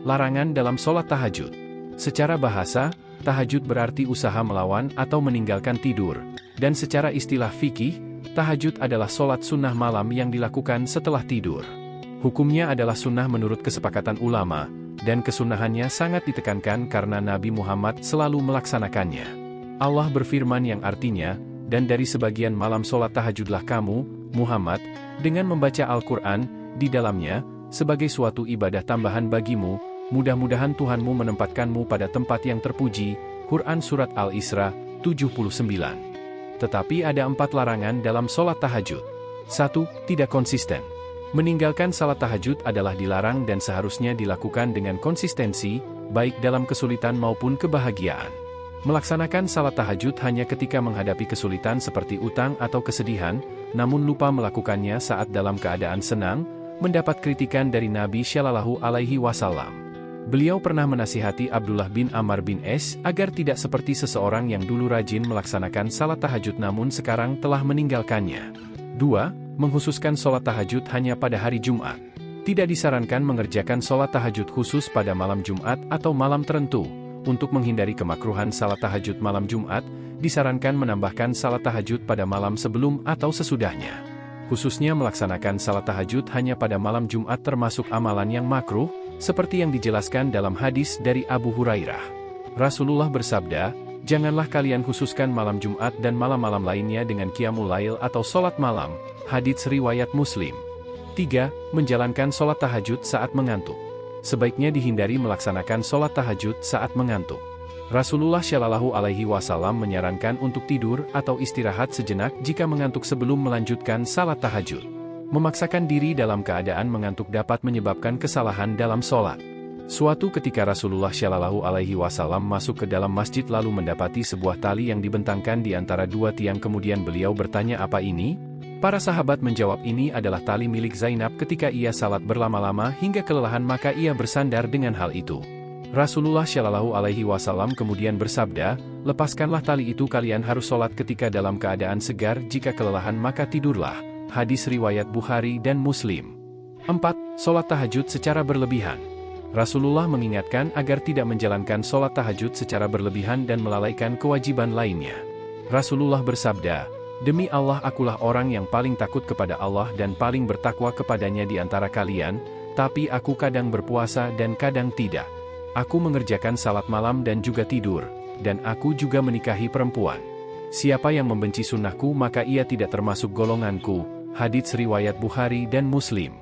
Larangan dalam sholat tahajud. Secara bahasa, tahajud berarti usaha melawan atau meninggalkan tidur. Dan secara istilah fikih, tahajud adalah sholat sunnah malam yang dilakukan setelah tidur. Hukumnya adalah sunnah menurut kesepakatan ulama, dan kesunahannya sangat ditekankan karena Nabi Muhammad selalu melaksanakannya. Allah berfirman yang artinya, dan dari sebagian malam sholat tahajudlah kamu, Muhammad, dengan membaca Al-Quran, di dalamnya, sebagai suatu ibadah tambahan bagimu, mudah-mudahan Tuhanmu menempatkanmu pada tempat yang terpuji. Quran Surat Al-Isra, 79. Tetapi ada 4 larangan dalam sholat tahajud. 1. Tidak konsisten. Meninggalkan salat tahajud adalah dilarang dan seharusnya dilakukan dengan konsistensi, baik dalam kesulitan maupun kebahagiaan. Melaksanakan salat tahajud hanya ketika menghadapi kesulitan seperti utang atau kesedihan, namun lupa melakukannya saat dalam keadaan senang, mendapat kritikan dari Nabi Shallallahu Alaihi Wasallam. Beliau pernah menasihati Abdullah bin Amr bin As agar tidak seperti seseorang yang dulu rajin melaksanakan salat tahajud namun sekarang telah meninggalkannya. 2. Menghususkan sholat tahajud hanya pada hari Jumat. Tidak disarankan mengerjakan sholat tahajud khusus pada malam Jumat atau malam tertentu. Untuk menghindari kemakruhan salat tahajud malam Jumat, disarankan menambahkan salat tahajud pada malam sebelum atau sesudahnya. Khususnya melaksanakan salat tahajud hanya pada malam Jumat termasuk amalan yang makruh, seperti yang dijelaskan dalam hadis dari Abu Hurairah. Rasulullah bersabda, "Janganlah kalian khususkan malam Jumat dan malam-malam lainnya dengan qiyamul lail atau sholat malam." Hadits riwayat Muslim. 3. Menjalankan sholat tahajud saat mengantuk. Sebaiknya dihindari melaksanakan sholat tahajud saat mengantuk. Rasulullah Shallallahu Alaihi Wasallam menyarankan untuk tidur atau istirahat sejenak jika mengantuk sebelum melanjutkan salat tahajud. Memaksakan diri dalam keadaan mengantuk dapat menyebabkan kesalahan dalam sholat. Suatu ketika Rasulullah Shallallahu Alaihi Wasallam masuk ke dalam masjid lalu mendapati sebuah tali yang dibentangkan di antara 2 tiang, kemudian beliau bertanya, "Apa ini?" Para sahabat menjawab, "Ini adalah tali milik Zainab ketika ia salat berlama-lama hingga kelelahan maka ia bersandar dengan hal itu." Rasulullah Shallallahu Alaihi Wasallam kemudian bersabda, "Lepaskanlah tali itu, kalian harus sholat ketika dalam keadaan segar, jika kelelahan maka tidurlah." Hadis riwayat Bukhari dan Muslim. 4. Sholat tahajud secara berlebihan. Rasulullah mengingatkan agar tidak menjalankan sholat tahajud secara berlebihan dan melalaikan kewajiban lainnya. Rasulullah bersabda, "Demi Allah, akulah orang yang paling takut kepada Allah dan paling bertakwa kepadanya di antara kalian, tapi aku kadang berpuasa dan kadang tidak. Aku mengerjakan salat malam dan juga tidur, dan aku juga menikahi perempuan. Siapa yang membenci sunnahku maka ia tidak termasuk golonganku." Hadits riwayat Bukhari dan Muslim.